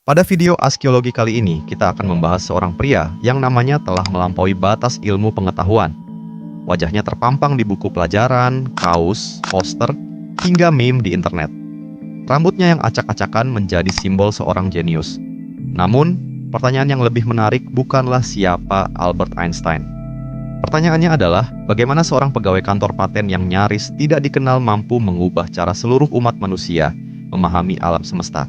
Pada video arkeologi kali ini, kita akan membahas seorang pria yang namanya telah melampaui batas ilmu pengetahuan. Wajahnya terpampang di buku pelajaran, kaos, poster, hingga meme di internet. Rambutnya yang acak-acakan menjadi simbol seorang jenius. Namun, pertanyaan yang lebih menarik bukanlah siapa Albert Einstein. Pertanyaannya adalah, bagaimana seorang pegawai kantor paten yang nyaris tidak dikenal mampu mengubah cara seluruh umat manusia memahami alam semesta?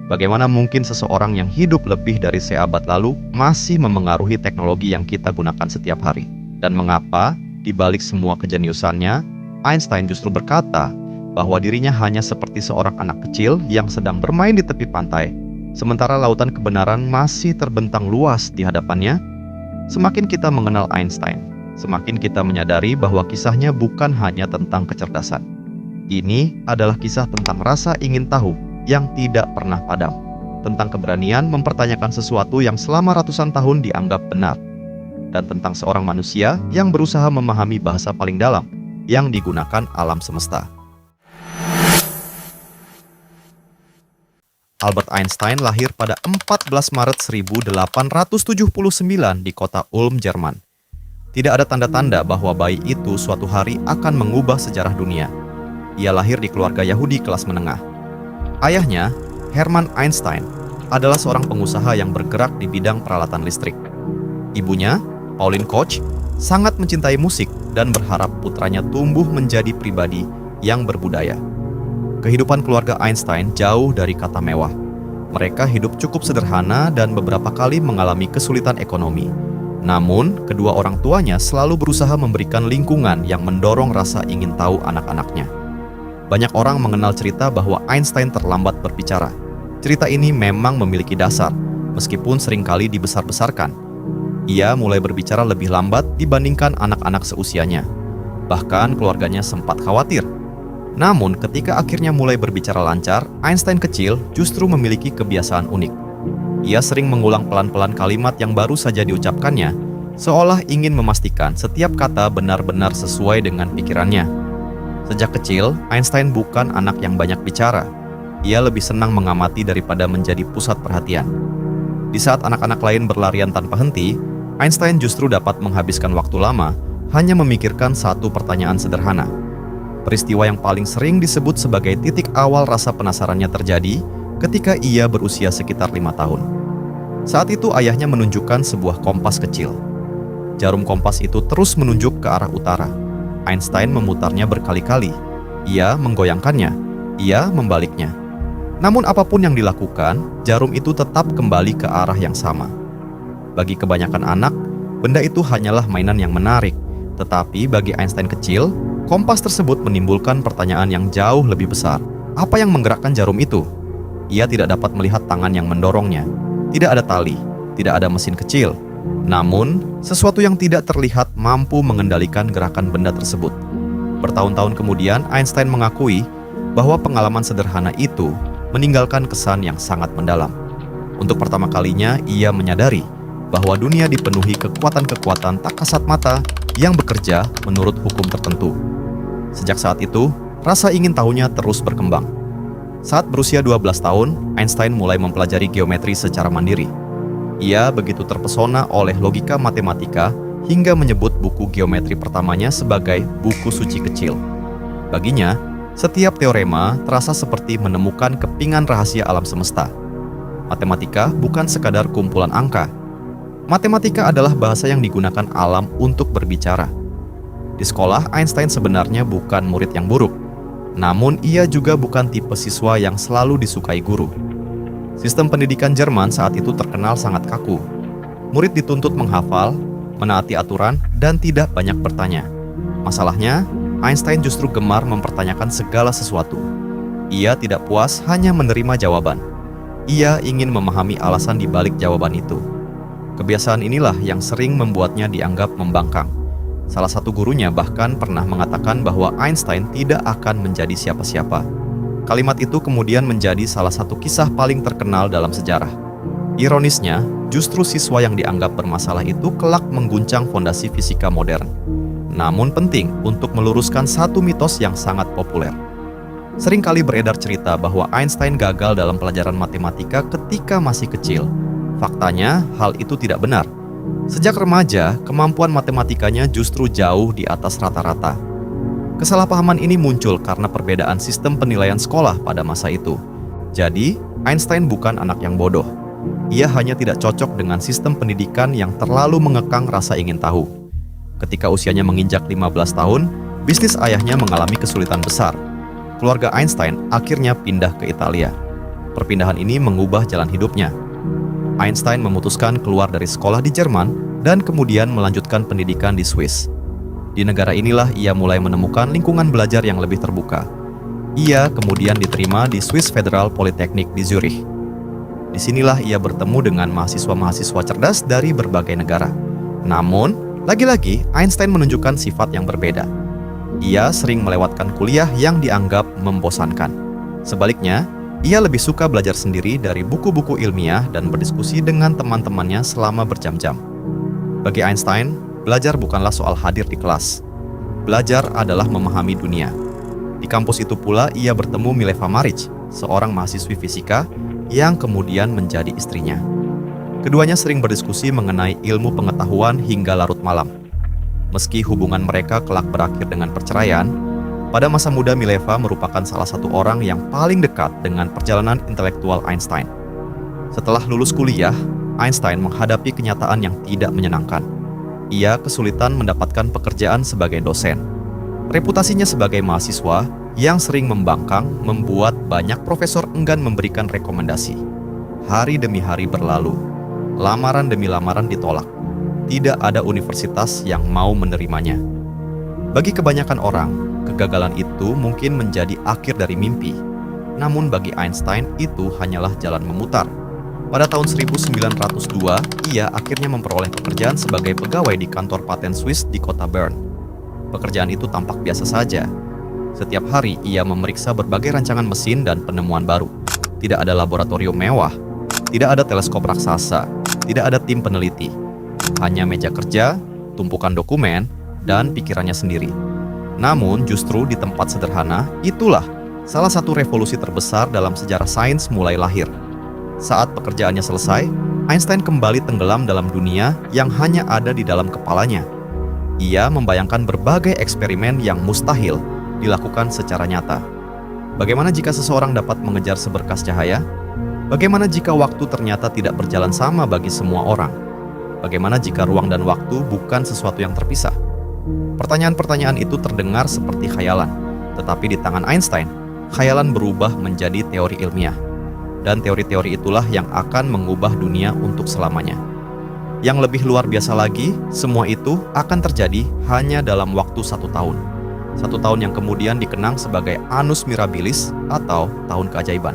Bagaimana mungkin seseorang yang hidup lebih dari seabad lalu masih memengaruhi teknologi yang kita gunakan setiap hari? Dan mengapa, di balik semua kejeniusannya, Einstein justru berkata bahwa dirinya hanya seperti seorang anak kecil yang sedang bermain di tepi pantai, sementara lautan kebenaran masih terbentang luas di hadapannya? Semakin kita mengenal Einstein, semakin kita menyadari bahwa kisahnya bukan hanya tentang kecerdasan. Ini adalah kisah tentang rasa ingin tahu yang tidak pernah padam, tentang keberanian mempertanyakan sesuatu yang selama ratusan tahun dianggap benar, dan tentang seorang manusia yang berusaha memahami bahasa paling dalam yang digunakan alam semesta. Albert Einstein lahir pada 14 Maret 1879 di kota Ulm, Jerman. Tidak ada tanda-tanda bahwa bayi itu suatu hari akan mengubah sejarah dunia. Ia lahir di keluarga Yahudi kelas menengah. Ayahnya, Hermann Einstein, adalah seorang pengusaha yang bergerak di bidang peralatan listrik. Ibunya, Pauline Koch, sangat mencintai musik dan berharap putranya tumbuh menjadi pribadi yang berbudaya. Kehidupan keluarga Einstein jauh dari kata mewah. Mereka hidup cukup sederhana dan beberapa kali mengalami kesulitan ekonomi. Namun, kedua orang tuanya selalu berusaha memberikan lingkungan yang mendorong rasa ingin tahu anak-anaknya. Banyak orang mengenal cerita bahwa Einstein terlambat berbicara. Cerita ini memang memiliki dasar, meskipun seringkali dibesar-besarkan. Ia mulai berbicara lebih lambat dibandingkan anak-anak seusianya. Bahkan keluarganya sempat khawatir. Namun ketika akhirnya mulai berbicara lancar, Einstein kecil justru memiliki kebiasaan unik. Ia sering mengulang pelan-pelan kalimat yang baru saja diucapkannya, seolah ingin memastikan setiap kata benar-benar sesuai dengan pikirannya. Sejak kecil, Einstein bukan anak yang banyak bicara. Ia lebih senang mengamati daripada menjadi pusat perhatian. Di saat anak-anak lain berlarian tanpa henti, Einstein justru dapat menghabiskan waktu lama hanya memikirkan satu pertanyaan sederhana. Peristiwa yang paling sering disebut sebagai titik awal rasa penasarannya terjadi ketika ia berusia sekitar 5 tahun. Saat itu ayahnya menunjukkan sebuah kompas kecil. Jarum kompas itu terus menunjuk ke arah utara. Einstein memutarnya berkali-kali. Ia menggoyangkannya. Ia membaliknya. Namun apapun yang dilakukan, jarum itu tetap kembali ke arah yang sama. Bagi kebanyakan anak, benda itu hanyalah mainan yang menarik. Tetapi bagi Einstein kecil, kompas tersebut menimbulkan pertanyaan yang jauh lebih besar. Apa yang menggerakkan jarum itu? Ia tidak dapat melihat tangan yang mendorongnya. Tidak ada tali, tidak ada mesin kecil. Namun, sesuatu yang tidak terlihat mampu mengendalikan gerakan benda tersebut. Bertahun-tahun kemudian, Einstein mengakui bahwa pengalaman sederhana itu meninggalkan kesan yang sangat mendalam. Untuk pertama kalinya, ia menyadari bahwa dunia dipenuhi kekuatan-kekuatan tak kasat mata yang bekerja menurut hukum tertentu. Sejak saat itu, rasa ingin tahunya terus berkembang. Saat berusia 12 tahun, Einstein mulai mempelajari geometri secara mandiri. Ia begitu terpesona oleh logika matematika hingga menyebut buku geometri pertamanya sebagai buku suci kecil. Baginya, setiap teorema terasa seperti menemukan kepingan rahasia alam semesta. Matematika bukan sekadar kumpulan angka. Matematika adalah bahasa yang digunakan alam untuk berbicara. Di sekolah, Einstein sebenarnya bukan murid yang buruk. Namun, ia juga bukan tipe siswa yang selalu disukai guru. Sistem pendidikan Jerman saat itu terkenal sangat kaku. Murid dituntut menghafal, menaati aturan, dan tidak banyak bertanya. Masalahnya, Einstein justru gemar mempertanyakan segala sesuatu. Ia tidak puas hanya menerima jawaban. Ia ingin memahami alasan di balik jawaban itu. Kebiasaan inilah yang sering membuatnya dianggap membangkang. Salah satu gurunya bahkan pernah mengatakan bahwa Einstein tidak akan menjadi siapa-siapa. Kalimat itu kemudian menjadi salah satu kisah paling terkenal dalam sejarah. Ironisnya, justru siswa yang dianggap bermasalah itu kelak mengguncang fondasi fisika modern. Namun penting untuk meluruskan satu mitos yang sangat populer. Seringkali beredar cerita bahwa Einstein gagal dalam pelajaran matematika ketika masih kecil. Faktanya, hal itu tidak benar. Sejak remaja, kemampuan matematikanya justru jauh di atas rata-rata. Kesalahpahaman ini muncul karena perbedaan sistem penilaian sekolah pada masa itu. Jadi, Einstein bukan anak yang bodoh. Ia hanya tidak cocok dengan sistem pendidikan yang terlalu mengekang rasa ingin tahu. Ketika usianya menginjak 15 tahun, bisnis ayahnya mengalami kesulitan besar. Keluarga Einstein akhirnya pindah ke Italia. Perpindahan ini mengubah jalan hidupnya. Einstein memutuskan keluar dari sekolah di Jerman dan kemudian melanjutkan pendidikan di Swiss. Di negara inilah ia mulai menemukan lingkungan belajar yang lebih terbuka. Ia kemudian diterima di Swiss Federal Polytechnic di Zurich. Disinilah ia bertemu dengan mahasiswa-mahasiswa cerdas dari berbagai negara. Namun, lagi-lagi Einstein menunjukkan sifat yang berbeda. Ia sering melewatkan kuliah yang dianggap membosankan. Sebaliknya, ia lebih suka belajar sendiri dari buku-buku ilmiah dan berdiskusi dengan teman-temannya selama berjam-jam. Bagi Einstein, belajar bukanlah soal hadir di kelas. Belajar adalah memahami dunia. Di kampus itu pula ia bertemu Mileva Maric, seorang mahasiswi fisika yang kemudian menjadi istrinya. Keduanya sering berdiskusi mengenai ilmu pengetahuan hingga larut malam. Meski hubungan mereka kelak berakhir dengan perceraian, pada masa muda Mileva merupakan salah satu orang yang paling dekat dengan perjalanan intelektual Einstein. Setelah lulus kuliah, Einstein menghadapi kenyataan yang tidak menyenangkan. Ia kesulitan mendapatkan pekerjaan sebagai dosen. Reputasinya sebagai mahasiswa yang sering membangkang membuat banyak profesor enggan memberikan rekomendasi. Hari demi hari berlalu, lamaran demi lamaran ditolak. Tidak ada universitas yang mau menerimanya. Bagi kebanyakan orang, kegagalan itu mungkin menjadi akhir dari mimpi. Namun bagi Einstein itu hanyalah jalan memutar. Pada tahun 1902, ia akhirnya memperoleh pekerjaan sebagai pegawai di kantor paten Swiss di kota Bern. Pekerjaan itu tampak biasa saja. Setiap hari ia memeriksa berbagai rancangan mesin dan penemuan baru. Tidak ada laboratorium mewah, tidak ada teleskop raksasa, tidak ada tim peneliti. Hanya meja kerja, tumpukan dokumen, dan pikirannya sendiri. Namun justru di tempat sederhana, itulah salah satu revolusi terbesar dalam sejarah sains mulai lahir. Saat pekerjaannya selesai, Einstein kembali tenggelam dalam dunia yang hanya ada di dalam kepalanya. Ia membayangkan berbagai eksperimen yang mustahil dilakukan secara nyata. Bagaimana jika seseorang dapat mengejar seberkas cahaya? Bagaimana jika waktu ternyata tidak berjalan sama bagi semua orang? Bagaimana jika ruang dan waktu bukan sesuatu yang terpisah? Pertanyaan-pertanyaan itu terdengar seperti khayalan, tetapi di tangan Einstein, khayalan berubah menjadi teori ilmiah. Dan teori-teori itulah yang akan mengubah dunia untuk selamanya. Yang lebih luar biasa lagi, semua itu akan terjadi hanya dalam waktu 1 tahun. 1 tahun yang kemudian dikenang sebagai Annus Mirabilis atau Tahun Keajaiban.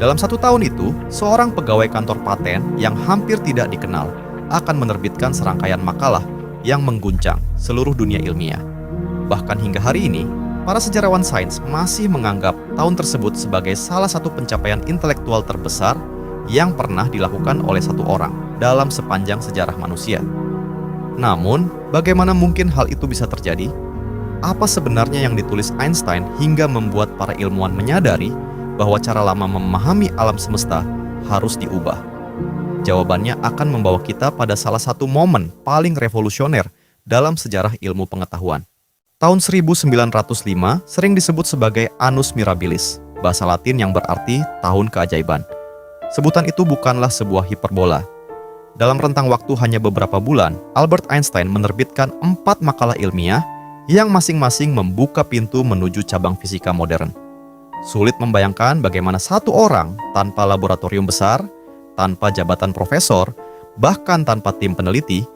Dalam 1 tahun itu, seorang pegawai kantor paten yang hampir tidak dikenal akan menerbitkan serangkaian makalah yang mengguncang seluruh dunia ilmiah. Bahkan hingga hari ini, para sejarawan sains masih menganggap tahun tersebut sebagai salah satu pencapaian intelektual terbesar yang pernah dilakukan oleh satu orang dalam sepanjang sejarah manusia. Namun, bagaimana mungkin hal itu bisa terjadi? Apa sebenarnya yang ditulis Einstein hingga membuat para ilmuwan menyadari bahwa cara lama memahami alam semesta harus diubah? Jawabannya akan membawa kita pada salah satu momen paling revolusioner dalam sejarah ilmu pengetahuan. Tahun 1905 sering disebut sebagai Annus Mirabilis, bahasa Latin yang berarti Tahun Keajaiban. Sebutan itu bukanlah sebuah hiperbola. Dalam rentang waktu hanya beberapa bulan, Albert Einstein menerbitkan 4 makalah ilmiah yang masing-masing membuka pintu menuju cabang fisika modern. Sulit membayangkan bagaimana satu orang tanpa laboratorium besar, tanpa jabatan profesor, bahkan tanpa tim peneliti,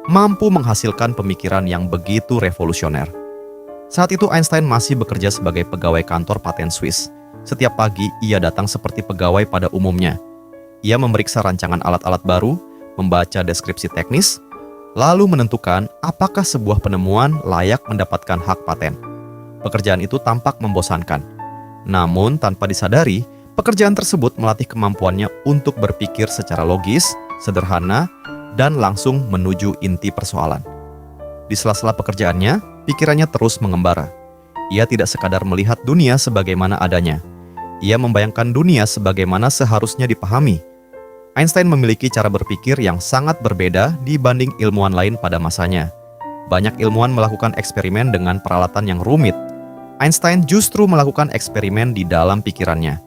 mampu menghasilkan pemikiran yang begitu revolusioner. Saat itu Einstein masih bekerja sebagai pegawai kantor paten Swiss. Setiap pagi ia datang seperti pegawai pada umumnya. Ia memeriksa rancangan alat-alat baru, membaca deskripsi teknis, lalu menentukan apakah sebuah penemuan layak mendapatkan hak paten. Pekerjaan itu tampak membosankan. Namun tanpa disadari, pekerjaan tersebut melatih kemampuannya untuk berpikir secara logis, sederhana, dan langsung menuju inti persoalan. Di sela-sela pekerjaannya, pikirannya terus mengembara. Ia tidak sekadar melihat dunia sebagaimana adanya. Ia membayangkan dunia sebagaimana seharusnya dipahami. Einstein memiliki cara berpikir yang sangat berbeda dibanding ilmuwan lain pada masanya. Banyak ilmuwan melakukan eksperimen dengan peralatan yang rumit. Einstein justru melakukan eksperimen di dalam pikirannya.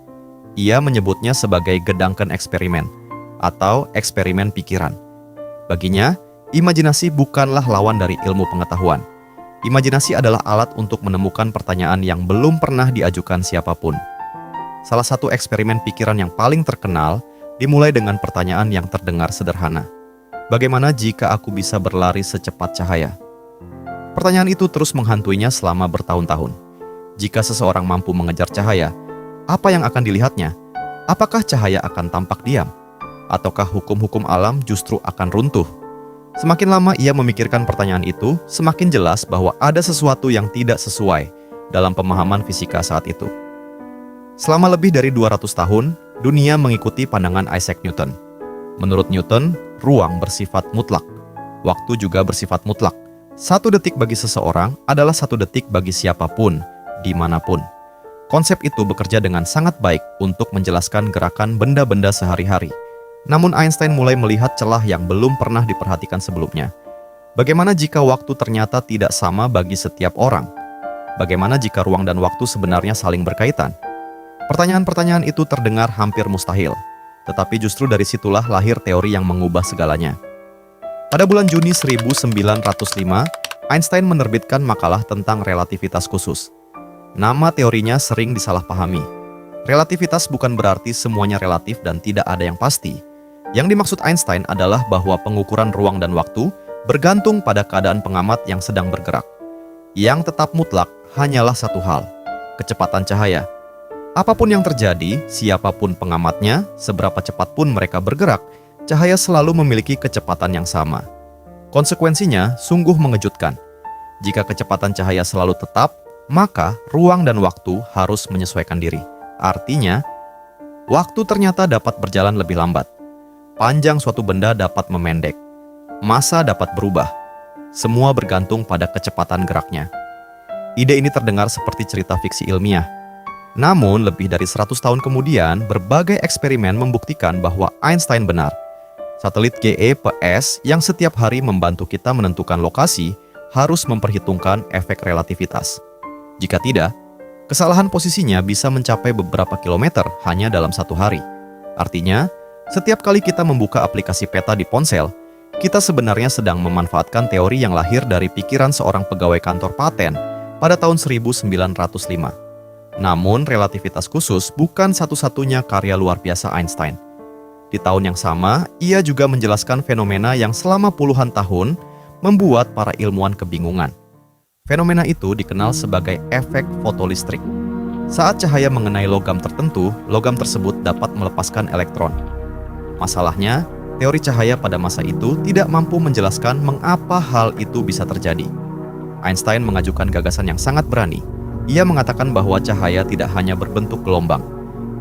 Ia menyebutnya sebagai gedangkan eksperimen atau eksperimen pikiran. Baginya, imajinasi bukanlah lawan dari ilmu pengetahuan. Imajinasi adalah alat untuk menemukan pertanyaan yang belum pernah diajukan siapapun. Salah satu eksperimen pikiran yang paling terkenal dimulai dengan pertanyaan yang terdengar sederhana. Bagaimana jika aku bisa berlari secepat cahaya? Pertanyaan itu terus menghantuinya selama bertahun-tahun. Jika seseorang mampu mengejar cahaya, apa yang akan dilihatnya? Apakah cahaya akan tampak diam? Ataukah hukum-hukum alam justru akan runtuh? Semakin lama ia memikirkan pertanyaan itu, semakin jelas bahwa ada sesuatu yang tidak sesuai dalam pemahaman fisika saat itu. Selama lebih dari 200 tahun, dunia mengikuti pandangan Isaac Newton. Menurut Newton, ruang bersifat mutlak. Waktu juga bersifat mutlak. 1 detik bagi seseorang adalah 1 detik bagi siapapun, dimanapun. Konsep itu bekerja dengan sangat baik untuk menjelaskan gerakan benda-benda sehari-hari. Namun Einstein mulai melihat celah yang belum pernah diperhatikan sebelumnya. Bagaimana jika waktu ternyata tidak sama bagi setiap orang? Bagaimana jika ruang dan waktu sebenarnya saling berkaitan? Pertanyaan-pertanyaan itu terdengar hampir mustahil, tetapi justru dari situlah lahir teori yang mengubah segalanya. Pada bulan Juni 1905, Einstein menerbitkan makalah tentang relativitas khusus. Nama teorinya sering disalahpahami. Relativitas bukan berarti semuanya relatif dan tidak ada yang pasti. Yang dimaksud Einstein adalah bahwa pengukuran ruang dan waktu bergantung pada keadaan pengamat yang sedang bergerak. Yang tetap mutlak hanyalah satu hal, kecepatan cahaya. Apapun yang terjadi, siapapun pengamatnya, seberapa cepat pun mereka bergerak, cahaya selalu memiliki kecepatan yang sama. Konsekuensinya sungguh mengejutkan. Jika kecepatan cahaya selalu tetap, maka ruang dan waktu harus menyesuaikan diri. Artinya, waktu ternyata dapat berjalan lebih lambat. Panjang suatu benda dapat memendek. Massa dapat berubah. Semua bergantung pada kecepatan geraknya. Ide ini terdengar seperti cerita fiksi ilmiah. Namun, lebih dari 100 tahun kemudian, berbagai eksperimen membuktikan bahwa Einstein benar. Satelit GEPS yang setiap hari membantu kita menentukan lokasi harus memperhitungkan efek relativitas. Jika tidak, kesalahan posisinya bisa mencapai beberapa kilometer hanya dalam 1 hari. Artinya, setiap kali kita membuka aplikasi peta di ponsel, kita sebenarnya sedang memanfaatkan teori yang lahir dari pikiran seorang pegawai kantor paten pada tahun 1905. Namun, relativitas khusus bukan satu-satunya karya luar biasa Einstein. Di tahun yang sama, ia juga menjelaskan fenomena yang selama puluhan tahun membuat para ilmuwan kebingungan. Fenomena itu dikenal sebagai efek fotolistrik. Saat cahaya mengenai logam tertentu, logam tersebut dapat melepaskan elektron. Masalahnya, teori cahaya pada masa itu tidak mampu menjelaskan mengapa hal itu bisa terjadi. Einstein mengajukan gagasan yang sangat berani. Ia mengatakan bahwa cahaya tidak hanya berbentuk gelombang.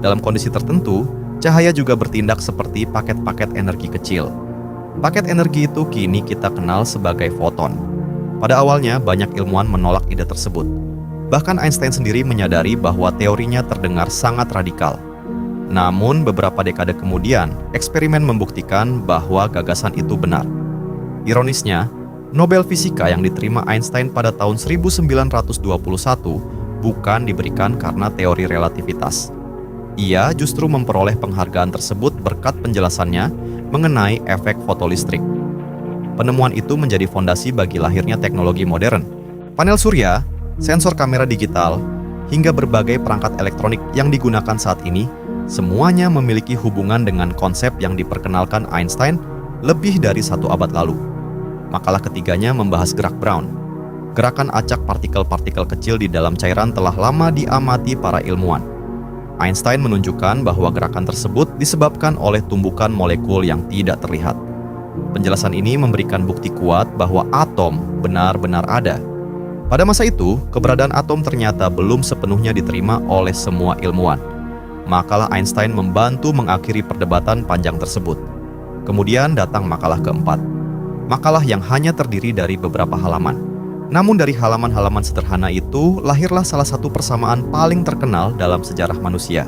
Dalam kondisi tertentu, cahaya juga bertindak seperti paket-paket energi kecil. Paket energi itu kini kita kenal sebagai foton. Pada awalnya, banyak ilmuwan menolak ide tersebut. Bahkan Einstein sendiri menyadari bahwa teorinya terdengar sangat radikal. Namun, beberapa dekade kemudian, eksperimen membuktikan bahwa gagasan itu benar. Ironisnya, Nobel Fisika yang diterima Einstein pada tahun 1921 bukan diberikan karena teori relativitas. Ia justru memperoleh penghargaan tersebut berkat penjelasannya mengenai efek fotolistrik. Penemuan itu menjadi fondasi bagi lahirnya teknologi modern. Panel surya, sensor kamera digital, hingga berbagai perangkat elektronik yang digunakan saat ini, semuanya memiliki hubungan dengan konsep yang diperkenalkan Einstein lebih dari 1 abad lalu. Makalah ketiganya membahas gerak Brown. Gerakan acak partikel-partikel kecil di dalam cairan telah lama diamati para ilmuwan. Einstein menunjukkan bahwa gerakan tersebut disebabkan oleh tumbukan molekul yang tidak terlihat. Penjelasan ini memberikan bukti kuat bahwa atom benar-benar ada. Pada masa itu, keberadaan atom ternyata belum sepenuhnya diterima oleh semua ilmuwan. Makalah Einstein membantu mengakhiri perdebatan panjang tersebut. Kemudian datang makalah keempat. Makalah yang hanya terdiri dari beberapa halaman. Namun dari halaman-halaman sederhana itu, lahirlah salah satu persamaan paling terkenal dalam sejarah manusia.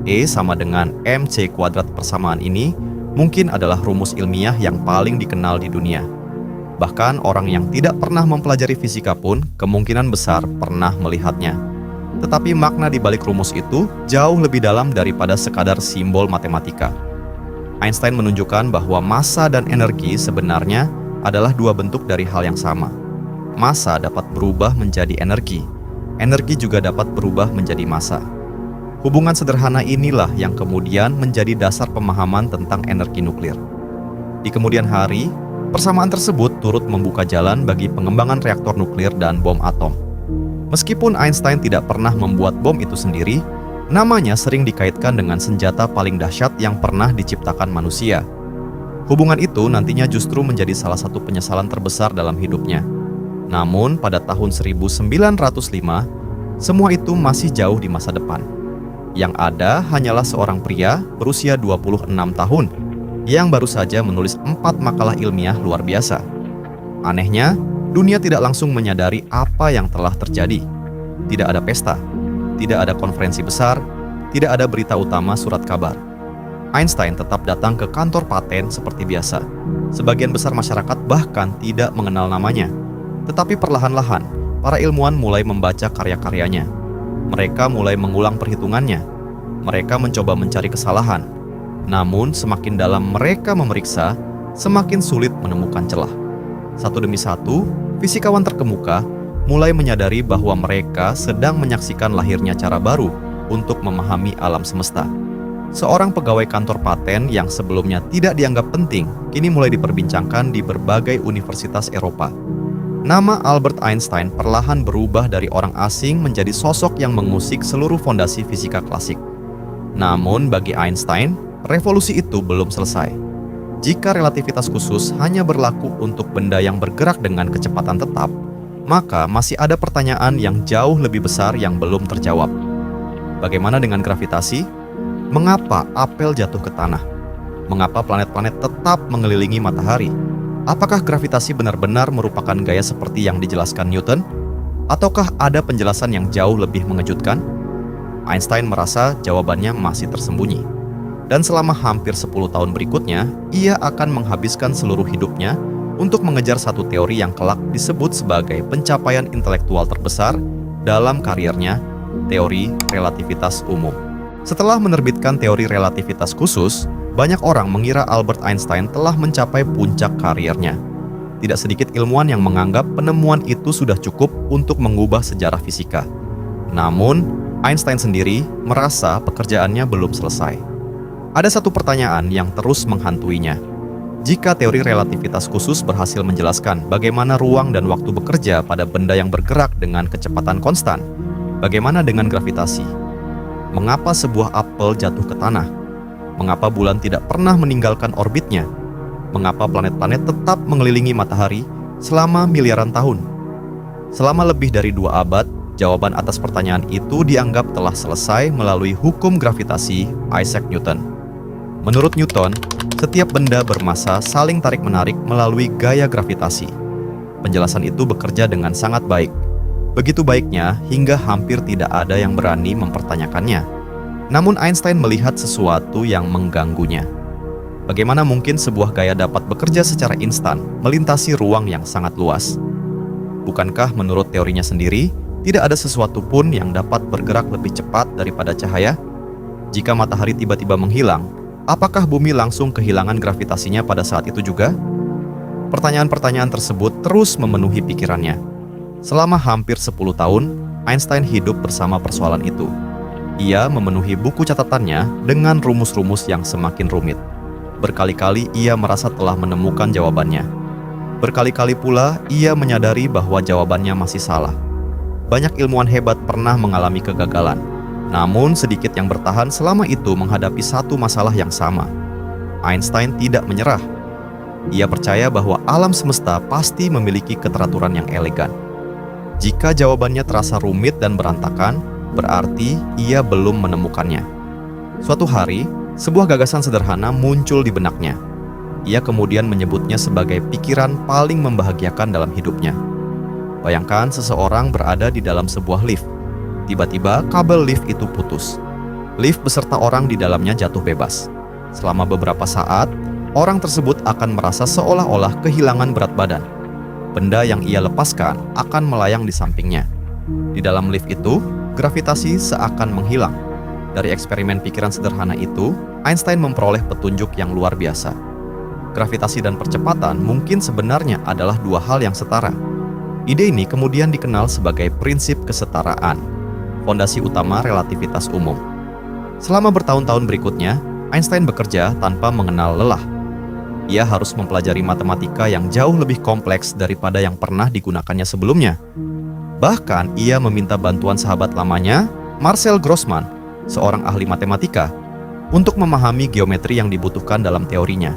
E sama dengan mc kuadrat. Persamaan ini mungkin adalah rumus ilmiah yang paling dikenal di dunia. Bahkan orang yang tidak pernah mempelajari fisika pun kemungkinan besar pernah melihatnya. Tetapi makna di balik rumus itu jauh lebih dalam daripada sekadar simbol matematika. Einstein menunjukkan bahwa massa dan energi sebenarnya adalah dua bentuk dari hal yang sama. Massa dapat berubah menjadi energi. Energi juga dapat berubah menjadi massa. Hubungan sederhana inilah yang kemudian menjadi dasar pemahaman tentang energi nuklir. Di kemudian hari, persamaan tersebut turut membuka jalan bagi pengembangan reaktor nuklir dan bom atom. Meskipun Einstein tidak pernah membuat bom itu sendiri, namanya sering dikaitkan dengan senjata paling dahsyat yang pernah diciptakan manusia. Hubungan itu nantinya justru menjadi salah satu penyesalan terbesar dalam hidupnya. Namun pada tahun 1905, semua itu masih jauh di masa depan. Yang ada hanyalah seorang pria berusia 26 tahun yang baru saja menulis 4 makalah ilmiah luar biasa. Anehnya, dunia tidak langsung menyadari apa yang telah terjadi. Tidak ada pesta, tidak ada konferensi besar, tidak ada berita utama surat kabar. Einstein tetap datang ke kantor paten seperti biasa. Sebagian besar masyarakat bahkan tidak mengenal namanya. Tetapi perlahan-lahan, para ilmuwan mulai membaca karya-karyanya. Mereka mulai mengulang perhitungannya. Mereka mencoba mencari kesalahan. Namun, semakin dalam mereka memeriksa, semakin sulit menemukan celah. Satu demi satu, fisikawan terkemuka mulai menyadari bahwa mereka sedang menyaksikan lahirnya cara baru untuk memahami alam semesta. Seorang pegawai kantor paten yang sebelumnya tidak dianggap penting, kini mulai diperbincangkan di berbagai universitas Eropa. Nama Albert Einstein perlahan berubah dari orang asing menjadi sosok yang mengusik seluruh fondasi fisika klasik. Namun bagi Einstein, revolusi itu belum selesai. Jika relativitas khusus hanya berlaku untuk benda yang bergerak dengan kecepatan tetap, maka masih ada pertanyaan yang jauh lebih besar yang belum terjawab. Bagaimana dengan gravitasi? Mengapa apel jatuh ke tanah? Mengapa planet-planet tetap mengelilingi matahari? Apakah gravitasi benar-benar merupakan gaya seperti yang dijelaskan Newton? Ataukah ada penjelasan yang jauh lebih mengejutkan? Einstein merasa jawabannya masih tersembunyi. Dan selama hampir 10 tahun berikutnya, ia akan menghabiskan seluruh hidupnya untuk mengejar satu teori yang kelak disebut sebagai pencapaian intelektual terbesar dalam kariernya, teori relativitas umum. Setelah menerbitkan teori relativitas khusus, banyak orang mengira Albert Einstein telah mencapai puncak kariernya. Tidak sedikit ilmuwan yang menganggap penemuan itu sudah cukup untuk mengubah sejarah fisika. Namun, Einstein sendiri merasa pekerjaannya belum selesai. Ada satu pertanyaan yang terus menghantuinya. Jika teori relativitas khusus berhasil menjelaskan bagaimana ruang dan waktu bekerja pada benda yang bergerak dengan kecepatan konstan, bagaimana dengan gravitasi? Mengapa sebuah apel jatuh ke tanah? Mengapa bulan tidak pernah meninggalkan orbitnya? Mengapa planet-planet tetap mengelilingi matahari selama miliaran tahun? Selama lebih dari 2 abad, jawaban atas pertanyaan itu dianggap telah selesai melalui hukum gravitasi Isaac Newton. Menurut Newton, setiap benda bermassa saling tarik-menarik melalui gaya gravitasi. Penjelasan itu bekerja dengan sangat baik. Begitu baiknya hingga hampir tidak ada yang berani mempertanyakannya. Namun Einstein melihat sesuatu yang mengganggunya. Bagaimana mungkin sebuah gaya dapat bekerja secara instan, melintasi ruang yang sangat luas? Bukankah menurut teorinya sendiri, tidak ada sesuatu pun yang dapat bergerak lebih cepat daripada cahaya? Jika matahari tiba-tiba menghilang, apakah bumi langsung kehilangan gravitasinya pada saat itu juga? Pertanyaan-pertanyaan tersebut terus memenuhi pikirannya. Selama hampir 10 tahun, Einstein hidup bersama persoalan itu. Ia memenuhi buku catatannya dengan rumus-rumus yang semakin rumit. Berkali-kali ia merasa telah menemukan jawabannya. Berkali-kali pula ia menyadari bahwa jawabannya masih salah. Banyak ilmuwan hebat pernah mengalami kegagalan. Namun sedikit yang bertahan selama itu menghadapi satu masalah yang sama. Einstein tidak menyerah. Ia percaya bahwa alam semesta pasti memiliki keteraturan yang elegan. Jika jawabannya terasa rumit dan berantakan, berarti ia belum menemukannya. Suatu hari, sebuah gagasan sederhana muncul di benaknya. Ia kemudian menyebutnya sebagai pikiran paling membahagiakan dalam hidupnya. Bayangkan seseorang berada di dalam sebuah lift. Tiba-tiba kabel lift itu putus. Lift beserta orang di dalamnya jatuh bebas. Selama beberapa saat, orang tersebut akan merasa seolah-olah kehilangan berat badan. Benda yang ia lepaskan akan melayang di sampingnya. Di dalam lift itu, gravitasi seakan menghilang. Dari eksperimen pikiran sederhana itu, Einstein memperoleh petunjuk yang luar biasa. Gravitasi dan percepatan mungkin sebenarnya adalah dua hal yang setara. Ide ini kemudian dikenal sebagai prinsip kesetaraan, fondasi utama relativitas umum. Selama bertahun-tahun berikutnya, Einstein bekerja tanpa mengenal lelah. Ia harus mempelajari matematika yang jauh lebih kompleks daripada yang pernah digunakannya sebelumnya. Bahkan ia meminta bantuan sahabat lamanya, Marcel Grossman, seorang ahli matematika, untuk memahami geometri yang dibutuhkan dalam teorinya.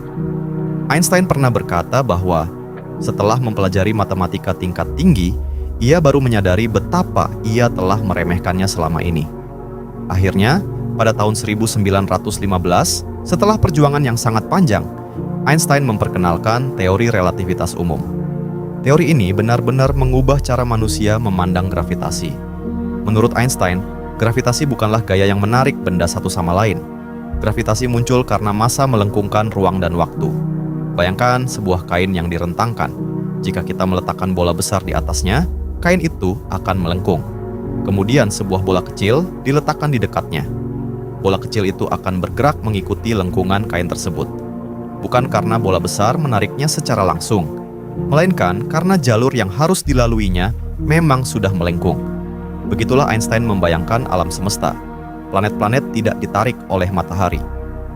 Einstein pernah berkata bahwa setelah mempelajari matematika tingkat tinggi, ia baru menyadari betapa ia telah meremehkannya selama ini. Akhirnya, pada tahun 1915, setelah perjuangan yang sangat panjang, Einstein memperkenalkan teori relativitas umum. Teori ini benar-benar mengubah cara manusia memandang gravitasi. Menurut Einstein, gravitasi bukanlah gaya yang menarik benda satu sama lain. Gravitasi muncul karena massa melengkungkan ruang dan waktu. Bayangkan sebuah kain yang direntangkan. Jika kita meletakkan bola besar di atasnya, kain itu akan melengkung. Kemudian sebuah bola kecil diletakkan di dekatnya. Bola kecil itu akan bergerak mengikuti lengkungan kain tersebut. Bukan karena bola besar menariknya secara langsung, melainkan karena jalur yang harus dilaluinya memang sudah melengkung. Begitulah Einstein membayangkan alam semesta. Planet-planet tidak ditarik oleh matahari.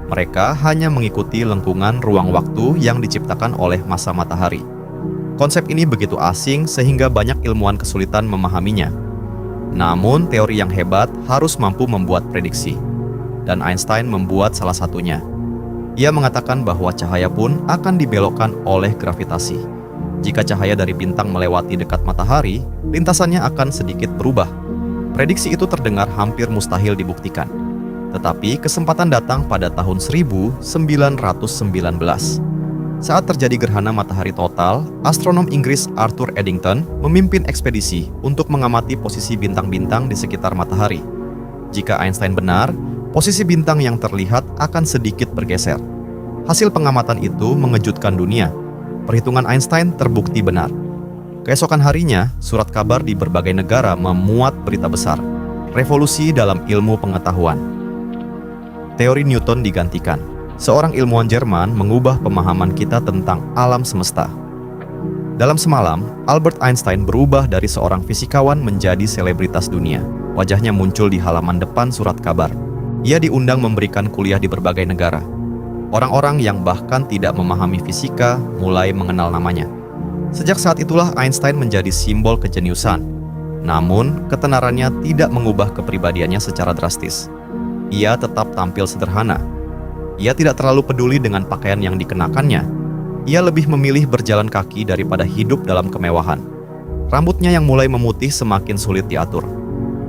Mereka hanya mengikuti lengkungan ruang waktu yang diciptakan oleh massa matahari. Konsep ini begitu asing sehingga banyak ilmuwan kesulitan memahaminya. Namun, teori yang hebat harus mampu membuat prediksi. Dan Einstein membuat salah satunya. Ia mengatakan bahwa cahaya pun akan dibelokkan oleh gravitasi. Jika cahaya dari bintang melewati dekat matahari, lintasannya akan sedikit berubah. Prediksi itu terdengar hampir mustahil dibuktikan. Tetapi kesempatan datang pada tahun 1919. Saat terjadi gerhana matahari total, astronom Inggris Arthur Eddington memimpin ekspedisi untuk mengamati posisi bintang-bintang di sekitar matahari. Jika Einstein benar, posisi bintang yang terlihat akan sedikit bergeser. Hasil pengamatan itu mengejutkan dunia. Perhitungan Einstein terbukti benar. Keesokan harinya, surat kabar di berbagai negara memuat berita besar. Revolusi dalam ilmu pengetahuan. Teori Newton digantikan. Seorang ilmuwan Jerman mengubah pemahaman kita tentang alam semesta. Dalam semalam, Albert Einstein berubah dari seorang fisikawan menjadi selebritas dunia. Wajahnya muncul di halaman depan surat kabar. Ia diundang memberikan kuliah di berbagai negara. Orang-orang yang bahkan tidak memahami fisika mulai mengenal namanya. Sejak saat itulah Einstein menjadi simbol kejeniusan. Namun, ketenarannya tidak mengubah kepribadiannya secara drastis. Ia tetap tampil sederhana. Ia tidak terlalu peduli dengan pakaian yang dikenakannya. Ia lebih memilih berjalan kaki daripada hidup dalam kemewahan. Rambutnya yang mulai memutih semakin sulit diatur.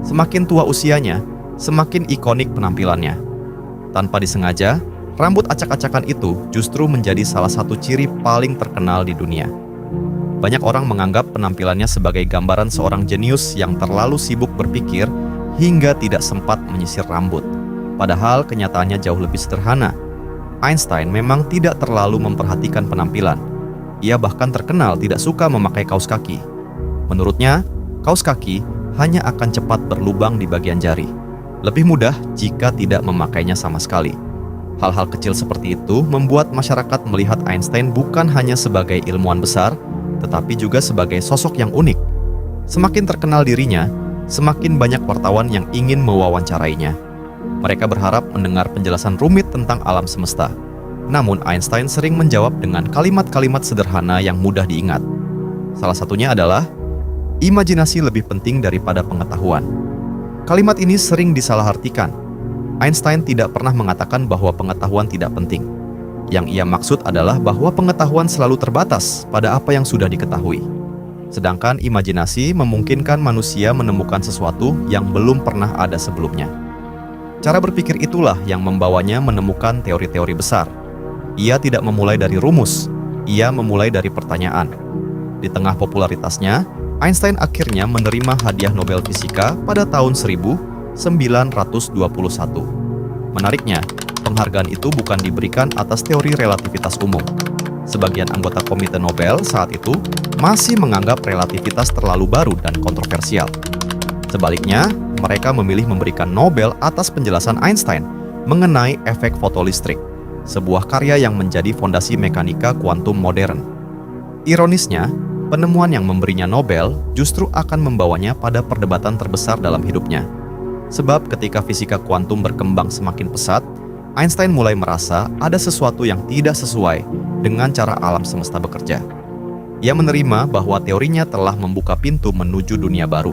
Semakin tua usianya, semakin ikonik penampilannya. Tanpa disengaja, rambut acak-acakan itu justru menjadi salah satu ciri paling terkenal di dunia. Banyak orang menganggap penampilannya sebagai gambaran seorang jenius yang terlalu sibuk berpikir hingga tidak sempat menyisir rambut. Padahal kenyataannya jauh lebih sederhana. Einstein memang tidak terlalu memperhatikan penampilan. Ia bahkan terkenal tidak suka memakai kaos kaki. Menurutnya, kaos kaki hanya akan cepat berlubang di bagian jari. Lebih mudah jika tidak memakainya sama sekali. Hal-hal kecil seperti itu membuat masyarakat melihat Einstein bukan hanya sebagai ilmuwan besar, tetapi juga sebagai sosok yang unik. Semakin terkenal dirinya, semakin banyak wartawan yang ingin mewawancarainya. Mereka berharap mendengar penjelasan rumit tentang alam semesta. Namun Einstein sering menjawab dengan kalimat-kalimat sederhana yang mudah diingat. Salah satunya adalah, imajinasi lebih penting daripada pengetahuan. Kalimat ini sering disalahartikan. Einstein tidak pernah mengatakan bahwa pengetahuan tidak penting. Yang ia maksud adalah bahwa pengetahuan selalu terbatas pada apa yang sudah diketahui. Sedangkan imajinasi memungkinkan manusia menemukan sesuatu yang belum pernah ada sebelumnya. Cara berpikir itulah yang membawanya menemukan teori-teori besar. Ia tidak memulai dari rumus, ia memulai dari pertanyaan. Di tengah popularitasnya, Einstein akhirnya menerima hadiah Nobel Fisika pada tahun 1921. Menariknya, penghargaan itu bukan diberikan atas teori relativitas umum. Sebagian anggota Komite Nobel saat itu masih menganggap relativitas terlalu baru dan kontroversial. Sebaliknya, mereka memilih memberikan Nobel atas penjelasan Einstein mengenai efek fotolistrik, sebuah karya yang menjadi fondasi mekanika kuantum modern. Ironisnya, penemuan yang memberinya Nobel justru akan membawanya pada perdebatan terbesar dalam hidupnya. Sebab ketika fisika kuantum berkembang semakin pesat, Einstein mulai merasa ada sesuatu yang tidak sesuai dengan cara alam semesta bekerja. Ia menerima bahwa teorinya telah membuka pintu menuju dunia baru.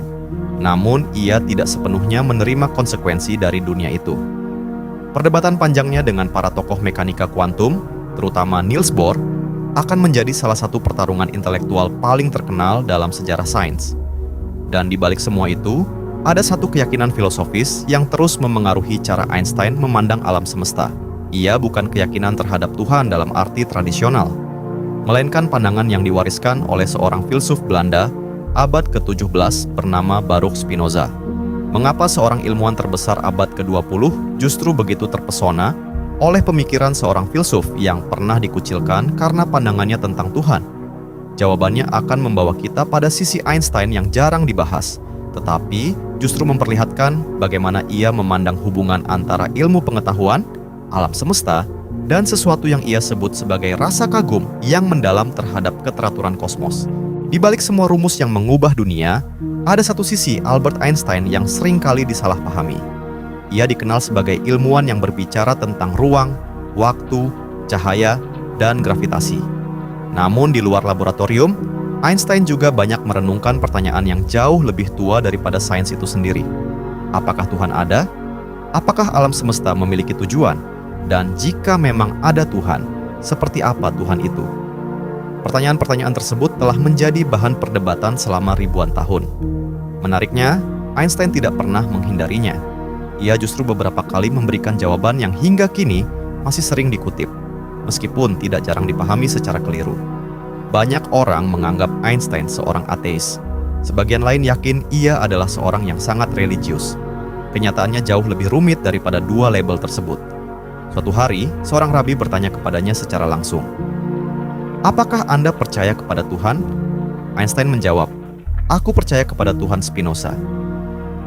Namun, ia tidak sepenuhnya menerima konsekuensi dari dunia itu. Perdebatan panjangnya dengan para tokoh mekanika kuantum, terutama Niels Bohr, akan menjadi salah satu pertarungan intelektual paling terkenal dalam sejarah sains. Dan di balik semua itu, ada satu keyakinan filosofis yang terus memengaruhi cara Einstein memandang alam semesta. Ia bukan keyakinan terhadap Tuhan dalam arti tradisional, melainkan pandangan yang diwariskan oleh seorang filsuf Belanda abad ke-17 bernama Baruch Spinoza. Mengapa seorang ilmuwan terbesar abad ke-20 justru begitu terpesona oleh pemikiran seorang filsuf yang pernah dikucilkan karena pandangannya tentang Tuhan? Jawabannya akan membawa kita pada sisi Einstein yang jarang dibahas, tetapi justru memperlihatkan bagaimana ia memandang hubungan antara ilmu pengetahuan, alam semesta, dan sesuatu yang ia sebut sebagai rasa kagum yang mendalam terhadap keteraturan kosmos. Di balik semua rumus yang mengubah dunia, ada satu sisi Albert Einstein yang sering kali disalahpahami. Ia dikenal sebagai ilmuwan yang berbicara tentang ruang, waktu, cahaya, dan gravitasi. Namun di luar laboratorium, Einstein juga banyak merenungkan pertanyaan yang jauh lebih tua daripada sains itu sendiri. Apakah Tuhan ada? Apakah alam semesta memiliki tujuan? Dan jika memang ada Tuhan, seperti apa Tuhan itu? Pertanyaan-pertanyaan tersebut telah menjadi bahan perdebatan selama ribuan tahun. Menariknya, Einstein tidak pernah menghindarinya. Ia justru beberapa kali memberikan jawaban yang hingga kini masih sering dikutip, meskipun tidak jarang dipahami secara keliru. Banyak orang menganggap Einstein seorang ateis. Sebagian lain yakin ia adalah seorang yang sangat religius. Kenyataannya jauh lebih rumit daripada dua label tersebut. Suatu hari, seorang rabi bertanya kepadanya secara langsung, "Apakah Anda percaya kepada Tuhan?" Einstein menjawab, "Aku percaya kepada Tuhan Spinoza."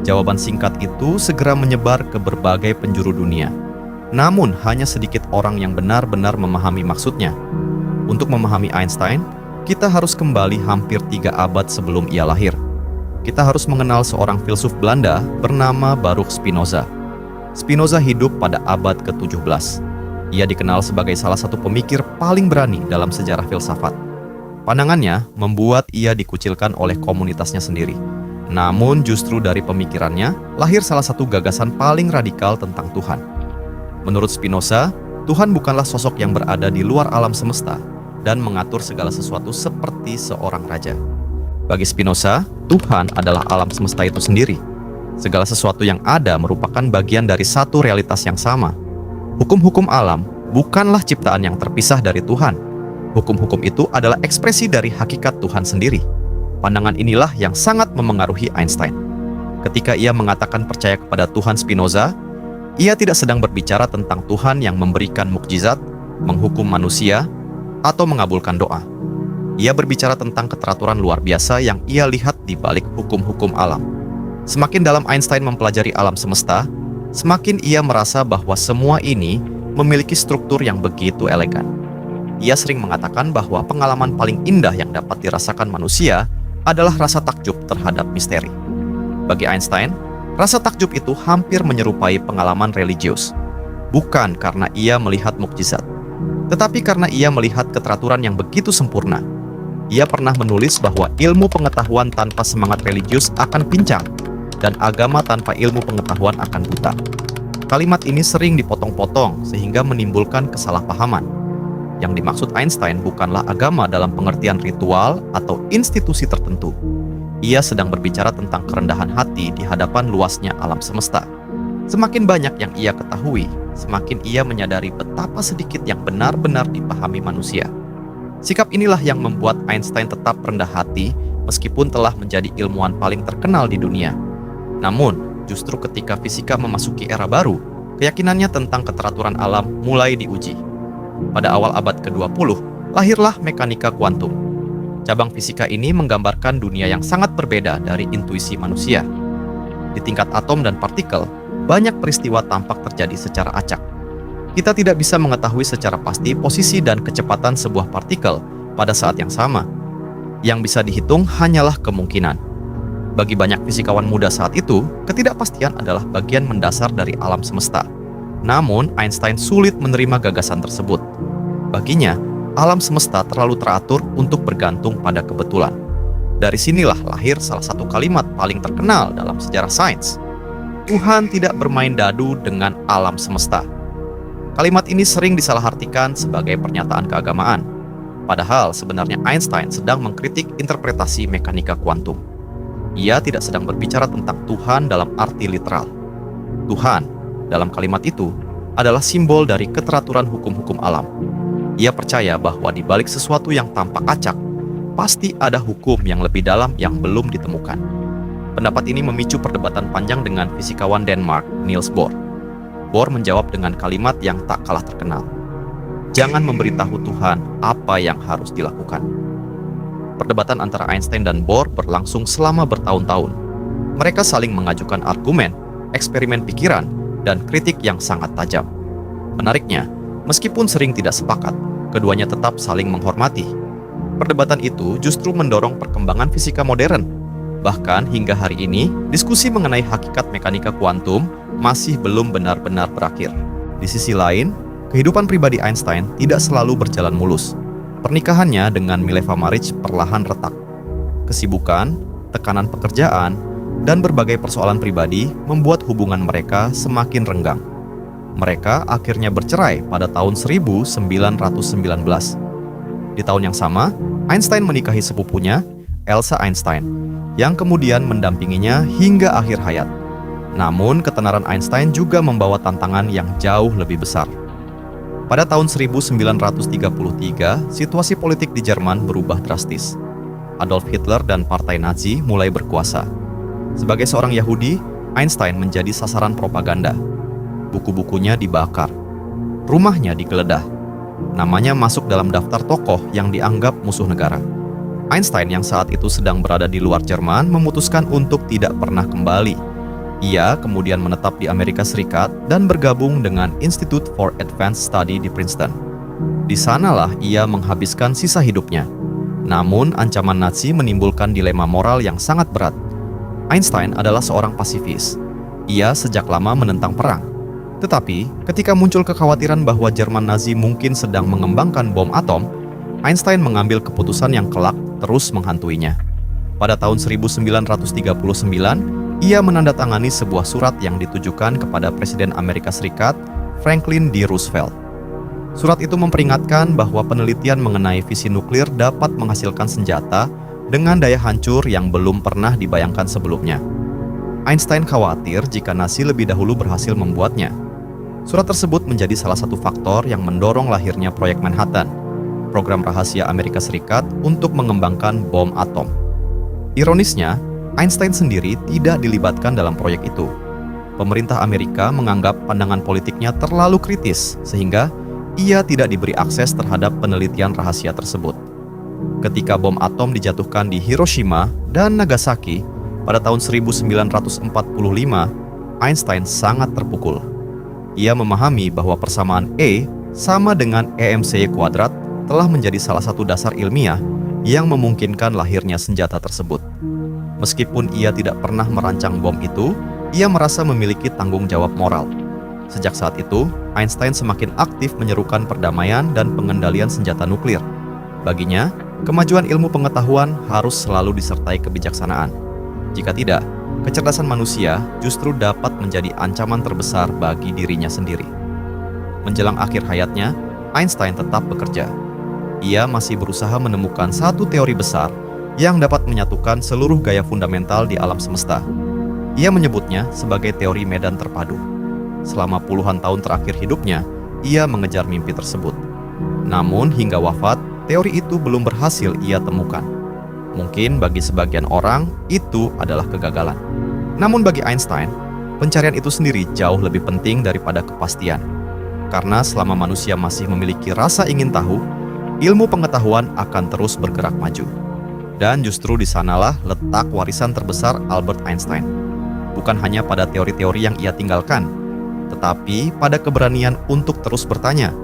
Jawaban singkat itu segera menyebar ke berbagai penjuru dunia. Namun, hanya sedikit orang yang benar-benar memahami maksudnya. Untuk memahami Einstein, kita harus kembali hampir 3 abad sebelum ia lahir. Kita harus mengenal seorang filsuf Belanda bernama Baruch Spinoza. Spinoza hidup pada abad ke-17. Ia dikenal sebagai salah satu pemikir paling berani dalam sejarah filsafat. Pandangannya membuat ia dikucilkan oleh komunitasnya sendiri. Namun justru dari pemikirannya lahir salah satu gagasan paling radikal tentang Tuhan. Menurut Spinoza, Tuhan bukanlah sosok yang berada di luar alam semesta dan mengatur segala sesuatu seperti seorang raja. Bagi Spinoza, Tuhan adalah alam semesta itu sendiri. Segala sesuatu yang ada merupakan bagian dari satu realitas yang sama. Hukum-hukum alam bukanlah ciptaan yang terpisah dari Tuhan. Hukum-hukum itu adalah ekspresi dari hakikat Tuhan sendiri. Pandangan inilah yang sangat memengaruhi Einstein. Ketika ia mengatakan percaya kepada Tuhan Spinoza, ia tidak sedang berbicara tentang Tuhan yang memberikan mukjizat, menghukum manusia, atau mengabulkan doa. Ia berbicara tentang keteraturan luar biasa yang ia lihat di balik hukum-hukum alam. Semakin dalam Einstein mempelajari alam semesta, semakin ia merasa bahwa semua ini memiliki struktur yang begitu elegan. Ia sering mengatakan bahwa pengalaman paling indah yang dapat dirasakan manusia adalah rasa takjub terhadap misteri. Bagi Einstein, rasa takjub itu hampir menyerupai pengalaman religius. Bukan karena ia melihat mukjizat, tetapi karena ia melihat keteraturan yang begitu sempurna. Ia pernah menulis bahwa ilmu pengetahuan tanpa semangat religius akan pincang, dan agama tanpa ilmu pengetahuan akan buta. Kalimat ini sering dipotong-potong sehingga menimbulkan kesalahpahaman. Yang dimaksud Einstein bukanlah agama dalam pengertian ritual atau institusi tertentu. Ia sedang berbicara tentang kerendahan hati di hadapan luasnya alam semesta. Semakin banyak yang ia ketahui, semakin ia menyadari betapa sedikit yang benar-benar dipahami manusia. Sikap inilah yang membuat Einstein tetap rendah hati meskipun telah menjadi ilmuwan paling terkenal di dunia. Namun, justru ketika fisika memasuki era baru, keyakinannya tentang keteraturan alam mulai diuji. Pada awal abad ke-20, lahirlah mekanika kuantum. Cabang fisika ini menggambarkan dunia yang sangat berbeda dari intuisi manusia. Di tingkat atom dan partikel, banyak peristiwa tampak terjadi secara acak. Kita tidak bisa mengetahui secara pasti posisi dan kecepatan sebuah partikel pada saat yang sama. Yang bisa dihitung hanyalah kemungkinan. Bagi banyak fisikawan muda saat itu, ketidakpastian adalah bagian mendasar dari alam semesta. Namun, Einstein sulit menerima gagasan tersebut. Baginya, alam semesta terlalu teratur untuk bergantung pada kebetulan. Dari sinilah lahir salah satu kalimat paling terkenal dalam sejarah sains. Tuhan tidak bermain dadu dengan alam semesta. Kalimat ini sering disalahartikan sebagai pernyataan keagamaan. Padahal sebenarnya Einstein sedang mengkritik interpretasi mekanika kuantum. Ia tidak sedang berbicara tentang Tuhan dalam arti literal. Tuhan, dalam kalimat itu, adalah simbol dari keteraturan hukum-hukum alam. Ia percaya bahwa di balik sesuatu yang tampak acak, pasti ada hukum yang lebih dalam yang belum ditemukan. Pendapat ini memicu perdebatan panjang dengan fisikawan Denmark, Niels Bohr. Bohr menjawab dengan kalimat yang tak kalah terkenal. Jangan memberitahu Tuhan apa yang harus dilakukan. Perdebatan antara Einstein dan Bohr berlangsung selama bertahun-tahun. Mereka saling mengajukan argumen, eksperimen pikiran, dan kritik yang sangat tajam. Menariknya, meskipun sering tidak sepakat, keduanya tetap saling menghormati. Perdebatan itu justru mendorong perkembangan fisika modern. Bahkan hingga hari ini, diskusi mengenai hakikat mekanika kuantum masih belum benar-benar berakhir. Di sisi lain, kehidupan pribadi Einstein tidak selalu berjalan mulus. Pernikahannya dengan Mileva Maric perlahan retak. Kesibukan, tekanan pekerjaan, dan berbagai persoalan pribadi membuat hubungan mereka semakin renggang. Mereka akhirnya bercerai pada tahun 1919. Di tahun yang sama, Einstein menikahi sepupunya, Elsa Einstein, yang kemudian mendampinginya hingga akhir hayat. Namun, ketenaran Einstein juga membawa tantangan yang jauh lebih besar. Pada tahun 1933, situasi politik di Jerman berubah drastis. Adolf Hitler dan Partai Nazi mulai berkuasa. Sebagai seorang Yahudi, Einstein menjadi sasaran propaganda. Buku-bukunya dibakar. Rumahnya digeledah. Namanya masuk dalam daftar tokoh yang dianggap musuh negara. Einstein yang saat itu sedang berada di luar Jerman memutuskan untuk tidak pernah kembali. Ia kemudian menetap di Amerika Serikat dan bergabung dengan Institute for Advanced Study di Princeton. Di sanalah ia menghabiskan sisa hidupnya. Namun, ancaman Nazi menimbulkan dilema moral yang sangat berat. Einstein adalah seorang pasifis. Ia sejak lama menentang perang. Tetapi, ketika muncul kekhawatiran bahwa Jerman Nazi mungkin sedang mengembangkan bom atom, Einstein mengambil keputusan yang kelak terus menghantuinya. Pada tahun 1939, ia menandatangani sebuah surat yang ditujukan kepada Presiden Amerika Serikat, Franklin D. Roosevelt. Surat itu memperingatkan bahwa penelitian mengenai fisi nuklir dapat menghasilkan senjata dengan daya hancur yang belum pernah dibayangkan sebelumnya. Einstein khawatir jika Nazi lebih dahulu berhasil membuatnya. Surat tersebut menjadi salah satu faktor yang mendorong lahirnya Proyek Manhattan, program rahasia Amerika Serikat untuk mengembangkan bom atom. Ironisnya, Einstein sendiri tidak dilibatkan dalam proyek itu. Pemerintah Amerika menganggap pandangan politiknya terlalu kritis, sehingga ia tidak diberi akses terhadap penelitian rahasia tersebut. Ketika bom atom dijatuhkan di Hiroshima dan Nagasaki pada tahun 1945, Einstein sangat terpukul. Ia memahami bahwa persamaan E sama dengan EMC kuadrat telah menjadi salah satu dasar ilmiah yang memungkinkan lahirnya senjata tersebut. Meskipun ia tidak pernah merancang bom itu, ia merasa memiliki tanggung jawab moral. Sejak saat itu, Einstein semakin aktif menyerukan perdamaian dan pengendalian senjata nuklir. Baginya, kemajuan ilmu pengetahuan harus selalu disertai kebijaksanaan. Jika tidak, kecerdasan manusia justru dapat menjadi ancaman terbesar bagi dirinya sendiri. Menjelang akhir hayatnya, Einstein tetap bekerja. Ia masih berusaha menemukan satu teori besar yang dapat menyatukan seluruh gaya fundamental di alam semesta. Ia menyebutnya sebagai teori medan terpadu. Selama puluhan tahun terakhir hidupnya, ia mengejar mimpi tersebut. Namun hingga wafat, teori itu belum berhasil ia temukan. Mungkin bagi sebagian orang, itu adalah kegagalan. Namun bagi Einstein, pencarian itu sendiri jauh lebih penting daripada kepastian. Karena selama manusia masih memiliki rasa ingin tahu, ilmu pengetahuan akan terus bergerak maju. Dan justru di sanalah letak warisan terbesar Albert Einstein. Bukan hanya pada teori-teori yang ia tinggalkan, tetapi pada keberanian untuk terus bertanya.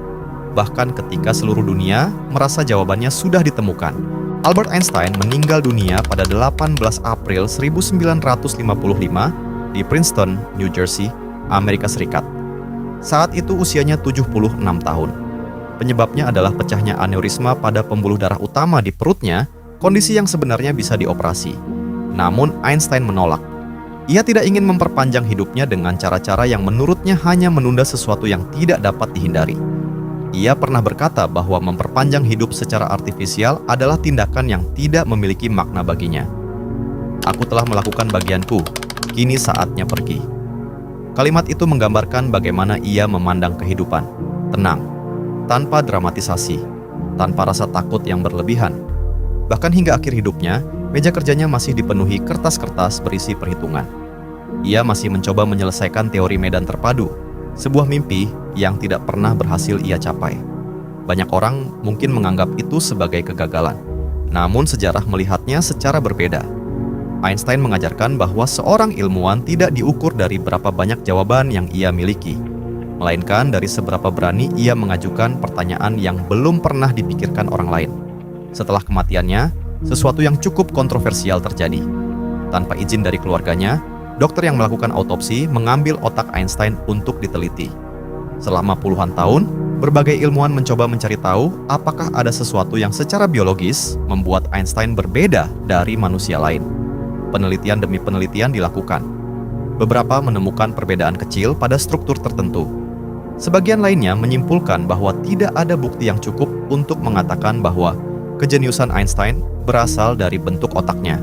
Bahkan ketika seluruh dunia merasa jawabannya sudah ditemukan. Albert Einstein meninggal dunia pada 18 April 1955 di Princeton, New Jersey, Amerika Serikat. Saat itu usianya 76 tahun. Penyebabnya adalah pecahnya aneurisma pada pembuluh darah utama di perutnya, kondisi yang sebenarnya bisa dioperasi. Namun Einstein menolak. Ia tidak ingin memperpanjang hidupnya dengan cara-cara yang menurutnya hanya menunda sesuatu yang tidak dapat dihindari. Ia pernah berkata bahwa memperpanjang hidup secara artifisial adalah tindakan yang tidak memiliki makna baginya. Aku telah melakukan bagianku, kini saatnya pergi. Kalimat itu menggambarkan bagaimana ia memandang kehidupan, tenang, tanpa dramatisasi, tanpa rasa takut yang berlebihan. Bahkan hingga akhir hidupnya, meja kerjanya masih dipenuhi kertas-kertas berisi perhitungan. Ia masih mencoba menyelesaikan teori medan terpadu, sebuah mimpi yang tidak pernah berhasil ia capai. Banyak orang mungkin menganggap itu sebagai kegagalan, namun sejarah melihatnya secara berbeda. Einstein mengajarkan bahwa seorang ilmuwan tidak diukur dari berapa banyak jawaban yang ia miliki, melainkan dari seberapa berani ia mengajukan pertanyaan yang belum pernah dipikirkan orang lain. Setelah kematiannya, sesuatu yang cukup kontroversial terjadi. Tanpa izin dari keluarganya, dokter yang melakukan autopsi mengambil otak Einstein untuk diteliti. Selama puluhan tahun, berbagai ilmuwan mencoba mencari tahu apakah ada sesuatu yang secara biologis membuat Einstein berbeda dari manusia lain. Penelitian demi penelitian dilakukan. Beberapa menemukan perbedaan kecil pada struktur tertentu. Sebagian lainnya menyimpulkan bahwa tidak ada bukti yang cukup untuk mengatakan bahwa kejeniusan Einstein berasal dari bentuk otaknya.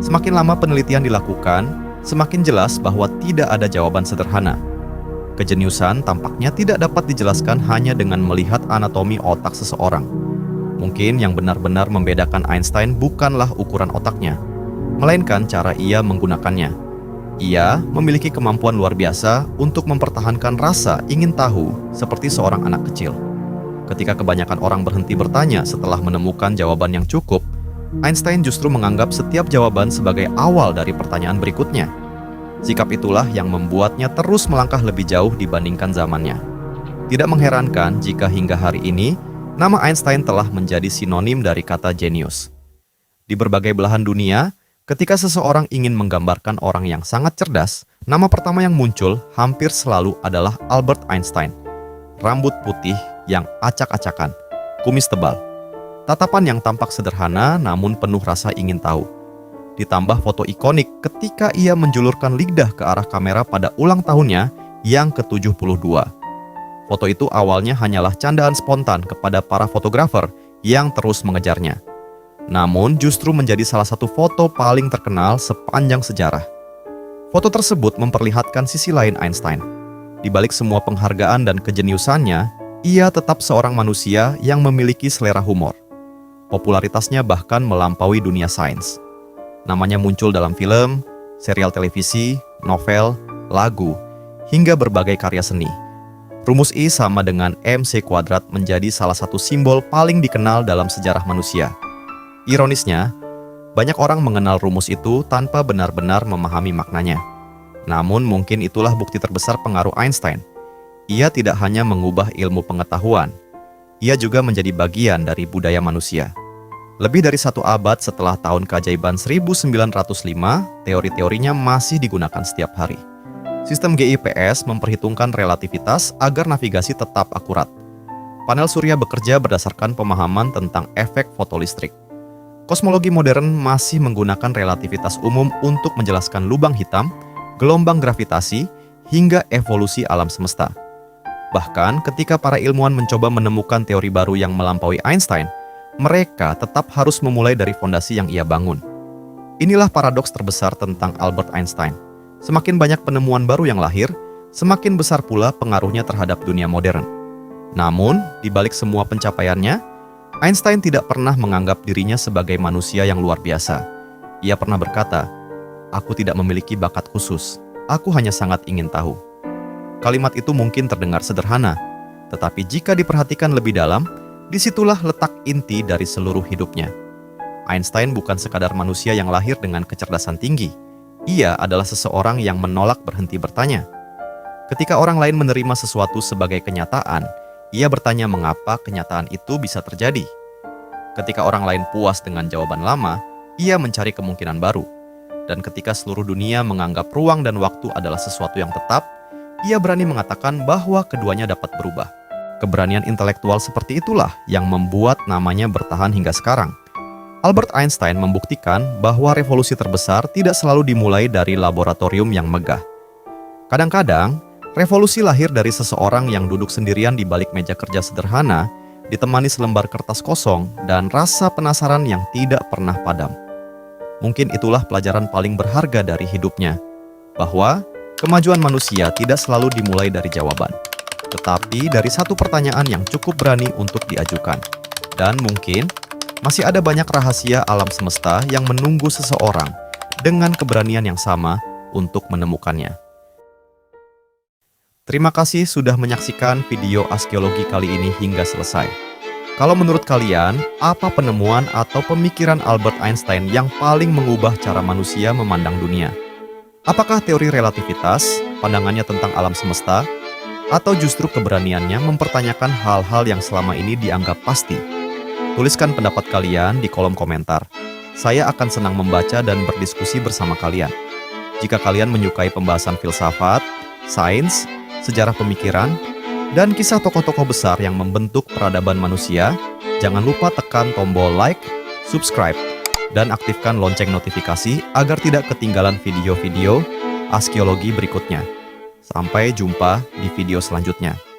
Semakin lama penelitian dilakukan, semakin jelas bahwa tidak ada jawaban sederhana. Kejeniusan tampaknya tidak dapat dijelaskan hanya dengan melihat anatomi otak seseorang. Mungkin yang benar-benar membedakan Einstein bukanlah ukuran otaknya, melainkan cara ia menggunakannya. Ia memiliki kemampuan luar biasa untuk mempertahankan rasa ingin tahu seperti seorang anak kecil. Ketika kebanyakan orang berhenti bertanya setelah menemukan jawaban yang cukup, Einstein justru menganggap setiap jawaban sebagai awal dari pertanyaan berikutnya. Sikap itulah yang membuatnya terus melangkah lebih jauh dibandingkan zamannya. Tidak mengherankan jika hingga hari ini, nama Einstein telah menjadi sinonim dari kata jenius. Di berbagai belahan dunia, ketika seseorang ingin menggambarkan orang yang sangat cerdas, nama pertama yang muncul hampir selalu adalah Albert Einstein. Rambut putih yang acak-acakan, kumis tebal. Tatapan yang tampak sederhana namun penuh rasa ingin tahu. Ditambah foto ikonik ketika ia menjulurkan lidah ke arah kamera pada ulang tahunnya yang ke-72. Foto itu awalnya hanyalah candaan spontan kepada para fotografer yang terus mengejarnya. Namun justru menjadi salah satu foto paling terkenal sepanjang sejarah. Foto tersebut memperlihatkan sisi lain Einstein. Di balik semua penghargaan dan kejeniusannya, ia tetap seorang manusia yang memiliki selera humor. Popularitasnya bahkan melampaui dunia sains. Namanya muncul dalam film, serial televisi, novel, lagu, hingga berbagai karya seni. Rumus I sama dengan MC kuadrat menjadi salah satu simbol paling dikenal dalam sejarah manusia. Ironisnya, banyak orang mengenal rumus itu tanpa benar-benar memahami maknanya. Namun mungkin itulah bukti terbesar pengaruh Einstein. Ia tidak hanya mengubah ilmu pengetahuan, ia juga menjadi bagian dari budaya manusia. Lebih dari 1 abad setelah tahun keajaiban 1905, teori-teorinya masih digunakan setiap hari. Sistem GIPS memperhitungkan relativitas agar navigasi tetap akurat. Panel surya bekerja berdasarkan pemahaman tentang efek fotolistrik. Kosmologi modern masih menggunakan relativitas umum untuk menjelaskan lubang hitam, gelombang gravitasi, hingga evolusi alam semesta. Bahkan ketika para ilmuwan mencoba menemukan teori baru yang melampaui Einstein, mereka tetap harus memulai dari fondasi yang ia bangun. Inilah paradoks terbesar tentang Albert Einstein. Semakin banyak penemuan baru yang lahir, semakin besar pula pengaruhnya terhadap dunia modern. Namun, di balik semua pencapaiannya, Einstein tidak pernah menganggap dirinya sebagai manusia yang luar biasa. Ia pernah berkata, "Aku tidak memiliki bakat khusus, aku hanya sangat ingin tahu." Kalimat itu mungkin terdengar sederhana, tetapi jika diperhatikan lebih dalam, disitulah letak inti dari seluruh hidupnya. Einstein bukan sekadar manusia yang lahir dengan kecerdasan tinggi. Ia adalah seseorang yang menolak berhenti bertanya. Ketika orang lain menerima sesuatu sebagai kenyataan, ia bertanya mengapa kenyataan itu bisa terjadi. Ketika orang lain puas dengan jawaban lama, ia mencari kemungkinan baru. Dan ketika seluruh dunia menganggap ruang dan waktu adalah sesuatu yang tetap, ia berani mengatakan bahwa keduanya dapat berubah. Keberanian intelektual seperti itulah yang membuat namanya bertahan hingga sekarang. Albert Einstein membuktikan bahwa revolusi terbesar tidak selalu dimulai dari laboratorium yang megah. Kadang-kadang, revolusi lahir dari seseorang yang duduk sendirian di balik meja kerja sederhana, ditemani selembar kertas kosong dan rasa penasaran yang tidak pernah padam. Mungkin itulah pelajaran paling berharga dari hidupnya, bahwa kemajuan manusia tidak selalu dimulai dari jawaban, tetapi dari satu pertanyaan yang cukup berani untuk diajukan. Dan mungkin masih ada banyak rahasia alam semesta yang menunggu seseorang dengan keberanian yang sama untuk menemukannya. Terima kasih sudah menyaksikan video arkeologi kali ini hingga selesai. Kalau menurut kalian, apa penemuan atau pemikiran Albert Einstein yang paling mengubah cara manusia memandang dunia? Apakah teori relativitas, pandangannya tentang alam semesta, atau justru keberaniannya mempertanyakan hal-hal yang selama ini dianggap pasti? Tuliskan pendapat kalian di kolom komentar. Saya akan senang membaca dan berdiskusi bersama kalian. Jika kalian menyukai pembahasan filsafat, sains, sejarah pemikiran, dan kisah tokoh-tokoh besar yang membentuk peradaban manusia, jangan lupa tekan tombol like, subscribe, dan aktifkan lonceng notifikasi agar tidak ketinggalan video-video arkeologi berikutnya. Sampai jumpa di video selanjutnya.